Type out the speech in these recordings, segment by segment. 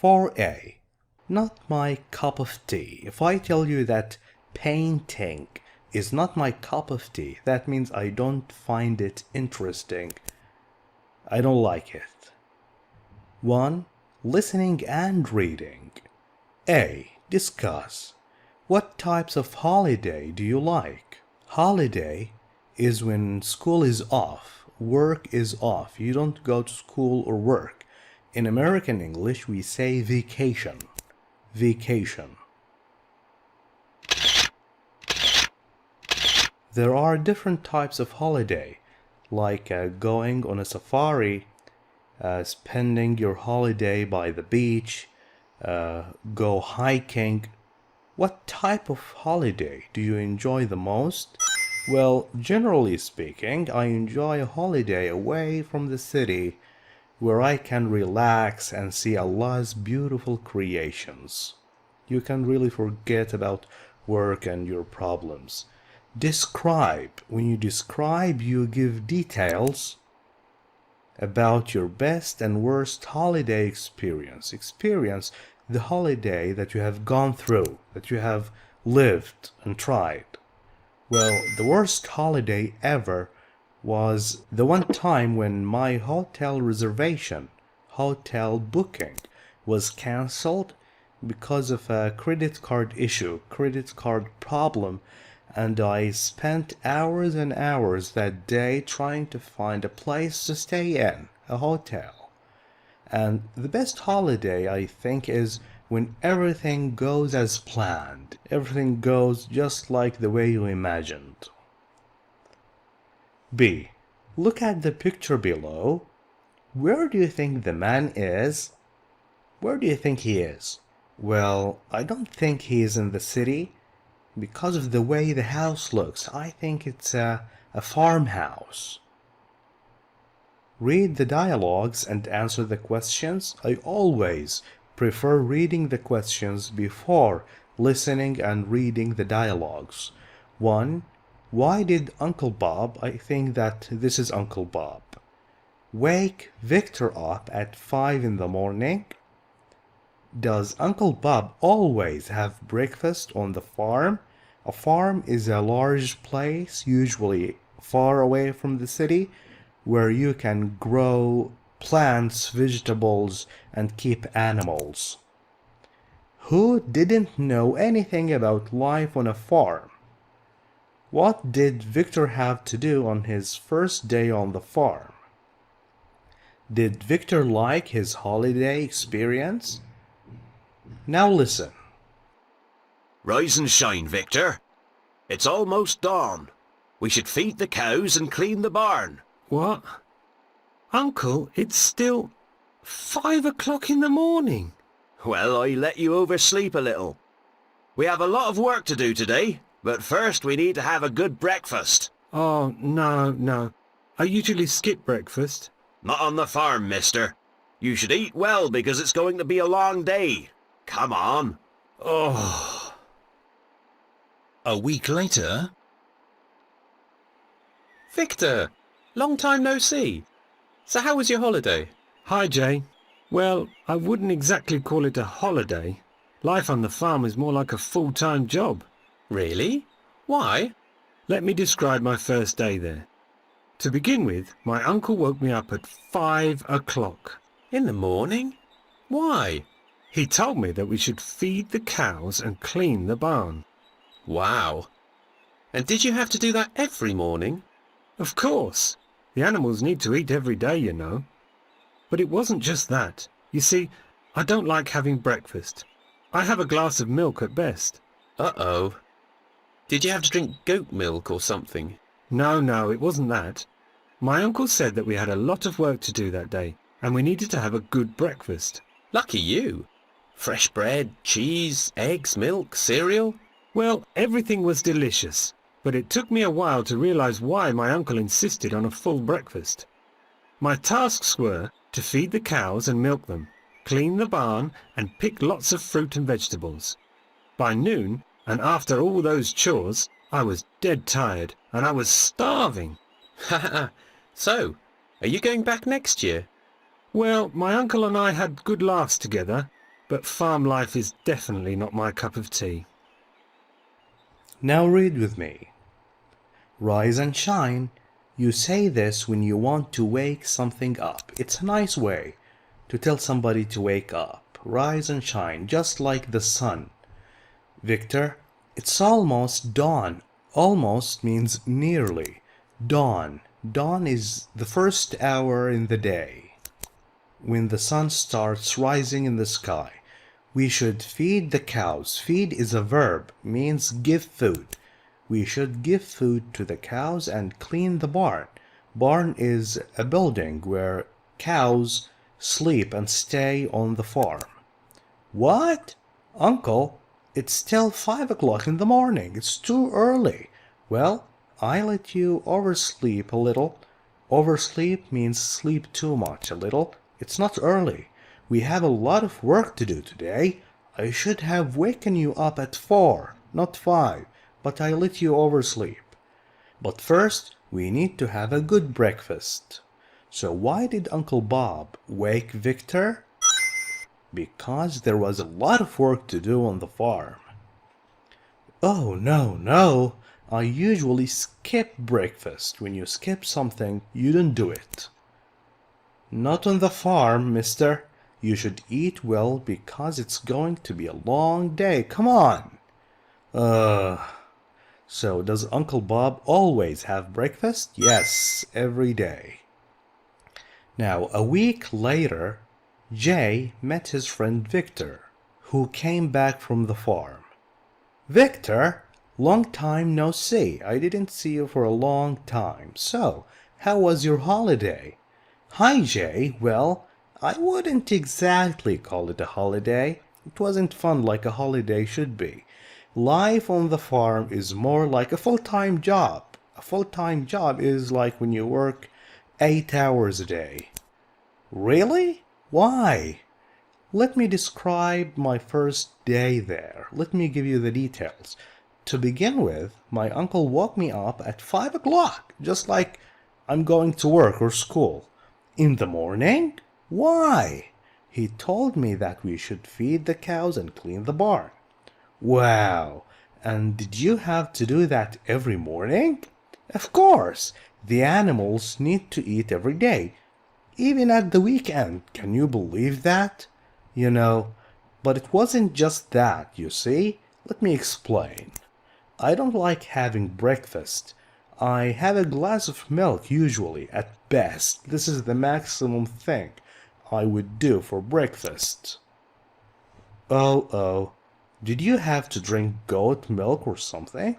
4A. Not my cup of tea. If I tell you that painting is not my cup of tea, that means I don't find it interesting. I don't like it. 1. Listening and reading. A. Discuss. What types of holiday do you like? Holiday is when school is off, work is off. You don't go to school or work. In American English, we say vacation. Vacation. There are different types of holiday, like going on a safari, spending your holiday by the beach, go hiking. What type of holiday do you enjoy the most? Well, generally speaking, I enjoy a holiday away from the city where I can relax and see Allah's beautiful creations. You can really forget about work and your problems. Describe. When you describe, you give details about your best and worst holiday experience. Experience the holiday that you have gone through, that you have lived and tried. Well, the worst holiday ever was the one time when my hotel reservation, hotel booking, was cancelled because of a credit card issue, credit card problem, and I spent hours and hours that day trying to find a place to stay in, a hotel. And the best holiday, I think, is when everything goes as planned. Everything goes just like the way you imagined. B. Look at the picture below. Where do you think the man is? Where do you think he is? Well, I don't think he is in the city because of the way the house looks. I think it's a farmhouse. Read the dialogues and answer the questions. I always prefer reading the questions before listening and reading the dialogues. 1. Why did Uncle Bob, I think that this is Uncle Bob, wake Victor up at 5 in the morning? Does Uncle Bob always have breakfast on the farm? A farm is a large place, usually far away from the city, where you can grow plants, vegetables, and keep animals. Who didn't know anything about life on a farm? What did Victor have to do on his first day on the farm? Did Victor like his holiday experience? Now listen. Rise and shine, Victor. It's almost dawn. We should feed the cows and clean the barn. What? Uncle, it's still 5 o'clock in the morning. Well, I let you oversleep a little. We have a lot of work to do today, but first we need to have a good breakfast. Oh, no. I usually skip breakfast. Not on the farm, mister. You should eat well because it's going to be a long day. Come on. Oh. A week later... Victor, long time no see. So how was your holiday? Hi, Jay. Well, I wouldn't exactly call it a holiday. Life on the farm is more like a full-time job. Really? Why? Let me describe my first day there. To begin with, my uncle woke me up at 5 o'clock. In the morning? Why? He told me that we should feed the cows and clean the barn. Wow. And did you have to do that every morning? Of course. The animals need to eat every day, you know. But it wasn't just that. You see, I don't like having breakfast. I have a glass of milk at best. Uh-oh. Did you have to drink goat milk or something? No, it wasn't that. My uncle said that we had a lot of work to do that day, and we needed to have a good breakfast. Lucky you. Fresh bread, cheese, eggs, milk, cereal. Well, everything was delicious, but it took me a while to realize why my uncle insisted on a full breakfast. My tasks were to feed the cows and milk them, clean the barn, and pick lots of fruit and vegetables. By noon, and after all those chores, I was dead tired, and I was starving. So, are you going back next year? Well, my uncle and I had good laughs together, but farm life is definitely not my cup of tea. Now read with me. Rise and shine. You say this when you want to wake something up. It's a nice way to tell somebody to wake up. Rise and shine, just like the sun. Victor, it's almost dawn. Almost means nearly. Dawn. Dawn is the first hour in the day, when the sun starts rising in the sky. We should feed the cows. Feed is a verb, means give food. We should give food to the cows and clean the barn. Barn is a building where cows sleep and stay on the farm. What? Uncle, it's still 5 o'clock in the morning. It's too early. Well, I let you oversleep a little. Oversleep means sleep too much a little. It's not early. We have a lot of work to do today. I should have waken you up at 4, not 5, but I let you oversleep. But first, we need to have a good breakfast. So why did Uncle Bob wake Victor? Because there was a lot of work to do on the farm. Oh, no. I usually skip breakfast. When you skip something, you don't do it. Not on the farm, mister. You should eat well because it's going to be a long day. Come on. So does Uncle Bob always have breakfast? Yes, every day. Now, a week later, Jay met his friend Victor, who came back from the farm. Victor, long time no see. I didn't see you for a long time. So, how was your holiday? Hi, Jay. Well, I wouldn't exactly call it a holiday. It wasn't fun like a holiday should be. Life on the farm is more like a full-time job. A full-time job is like when you work 8 hours a day. Really? Why? Let me describe my first day there. Let me give you the details. To begin with, my uncle woke me up at 5 o'clock, just like I'm going to work or school. In the morning? Why? He told me that we should feed the cows and clean the barn. Wow! And did you have to do that every morning? Of course! The animals need to eat every day, even at the weekend. Can you believe that? You know, but it wasn't just that, you see? Let me explain. I don't like having breakfast. I have a glass of milk usually, at best. This is the maximum thing I would do for breakfast. Oh, did you have to drink goat milk or something?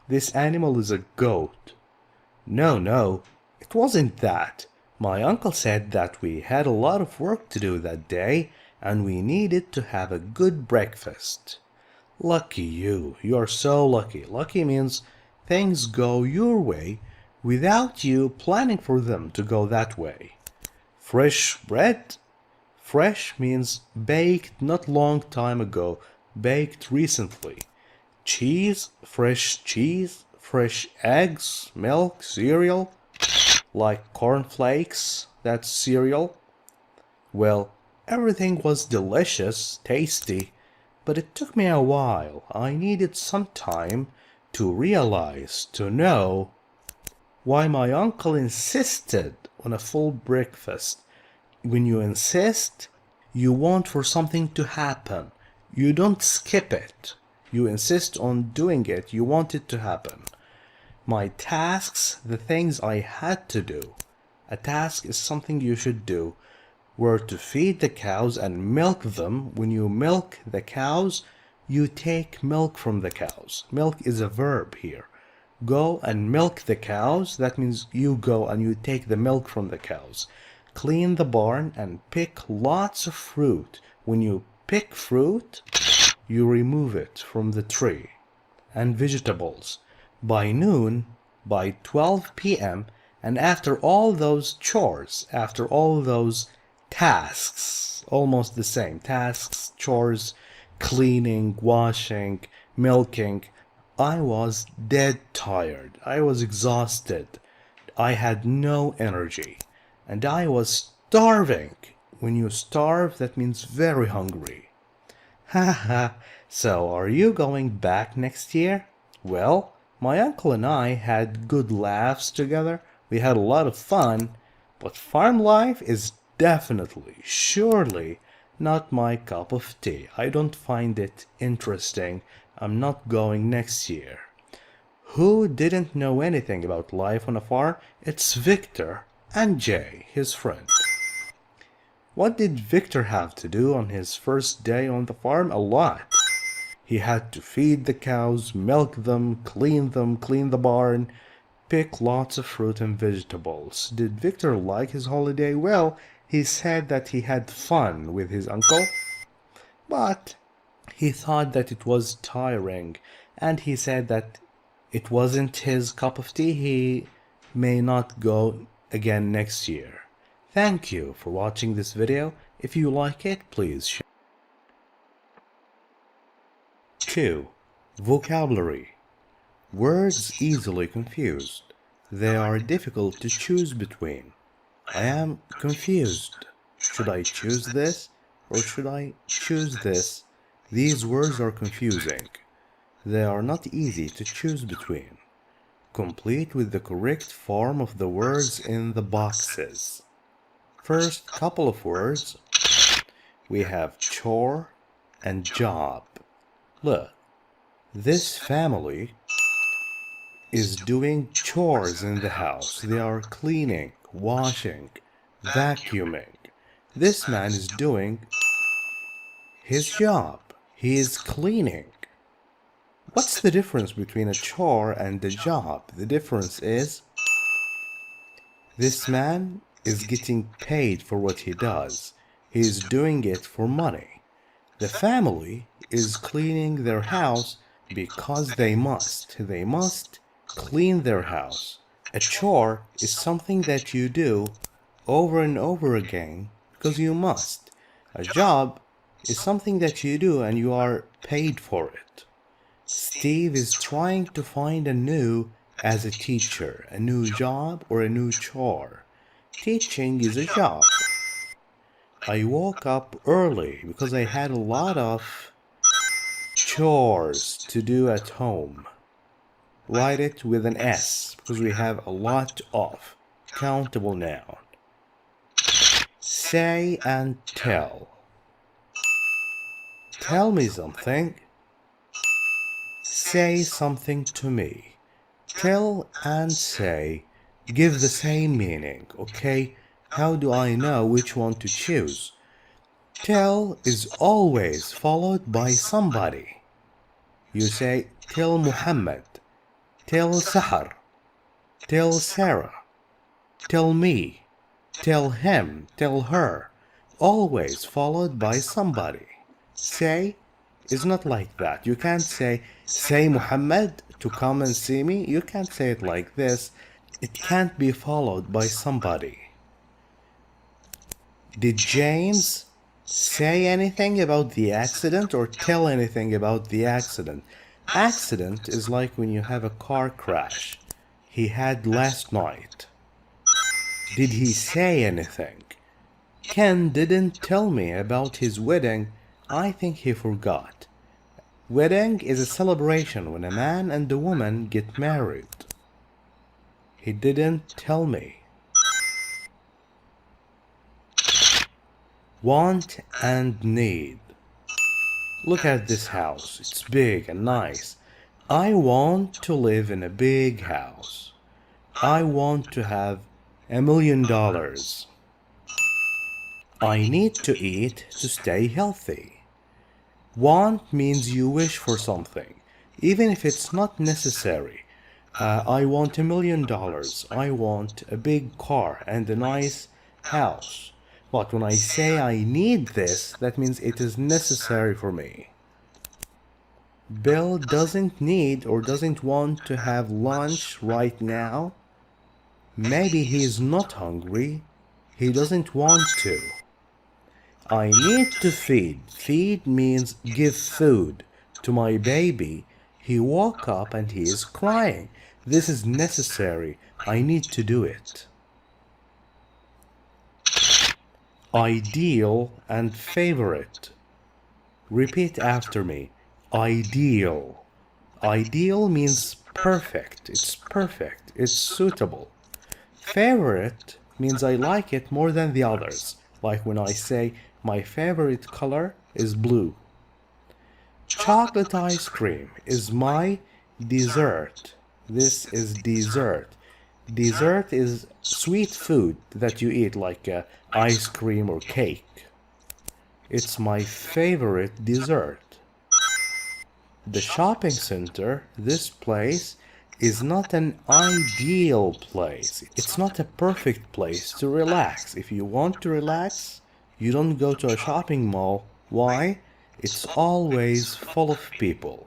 This animal is a goat. No, it wasn't that. My uncle said that we had a lot of work to do that day, and we needed to have a good breakfast. Lucky you. You're so lucky. Lucky means things go your way without you planning for them to go that way. Fresh bread? Fresh means baked not long time ago, baked recently. Cheese? Fresh eggs, milk, cereal? Like cornflakes, that's cereal. Well, everything was delicious, tasty, but it took me a while. I needed some time to realize, to know why my uncle insisted on a full breakfast. When you insist, you want for something to happen. You don't skip it. You insist on doing it. You want it to happen. My tasks, the things I had to do. A task is something you should do, were to feed the cows and milk them. When you milk the cows, you take milk from the cows. Milk is a verb here. Go and milk the cows. That means you go and you take the milk from the cows. Clean the barn and pick lots of fruit. When you pick fruit, you remove it from the tree. And vegetables. By noon, by 12 p.m., and after all those chores, after all those tasks, almost the same tasks, chores, cleaning, washing, milking, I was dead tired. I was exhausted. I had no energy, and I was starving. When you starve, that means very hungry. Haha, so are you going back next year? Well, my uncle and I had good laughs together. We had a lot of fun, but farm life is definitely, surely not my cup of tea. I don't find it interesting. I'm not going next year. Who didn't know anything about life on a farm? It's Victor and Jay, his friend. What did Victor have to do on his first day on the farm? A lot. He had to feed the cows, milk them, clean the barn, pick lots of fruit and vegetables. Did Victor like his holiday? Well, he said that he had fun with his uncle, but he thought that it was tiring, and he said that it wasn't his cup of tea. He may not go again next year. Thank you for watching this video. If you like it, please share. 2. Vocabulary. Words easily confused. They are difficult to choose between. I am confused. Should I choose this or should I choose this? These words are confusing. They are not easy to choose between. Complete with the correct form of the words in the boxes. First couple of words, we have chore and job. Look, this family is doing chores in the house. They are cleaning, washing, vacuuming. This man is doing his job. He is cleaning. What's the difference between a chore and a job? The difference is this man is getting paid for what he does. He is doing it for money. The family is cleaning their house because they must. They must clean their house. A chore is something that you do over and over again because you must. A job is something that you do and you are paid for it. Steve is trying to find a new as a teacher, a new job or a new chore. Teaching is a job. I woke up early because I had a lot of chores to do at home. Write it with an S because we have a lot of. Countable noun. Say and tell. Tell me something. Say something to me. Tell and say give the same meaning, okay? How do I know which one to choose? Tell is always followed by somebody. You say, tell Muhammad, tell Sahar, tell Sarah, tell me, tell him, tell her. Always followed by somebody. Say is not like that. You can't say Muhammad to come and see me. You can't say it like this. It can't be followed by somebody. Did James say anything about the accident or tell anything about the accident? Accident is like when you have a car crash. He had last night. Did he say anything? Ken didn't tell me about his wedding. I think he forgot. Wedding is a celebration when a man and a woman get married. He didn't tell me. Want and need. Look at this house. It's big and nice. I want to live in a big house. I want to have $1 million. I need to eat to stay healthy. Want means you wish for something, even if it's not necessary. I want $1 million. I want a big car and a nice house. But when I say I need this, that means it is necessary for me. Bill doesn't need or doesn't want to have lunch right now. Maybe he is not hungry. He doesn't want to. I need to feed. Feed means give food to my baby. He woke up and he is crying. This is necessary. I need to do it. ideal and favorite. Repeat after me. Ideal. Ideal means perfect. It's perfect. It's suitable. Favorite means I like it more than the others. Like when I say my favorite color is blue. Chocolate ice cream is my dessert. This is dessert. Dessert is sweet food that you eat like ice cream or cake. It's my favorite dessert. The shopping center, this place, is not an ideal place. It's not a perfect place to relax. If you want to relax, you don't go to a shopping mall. Why? It's always full of people.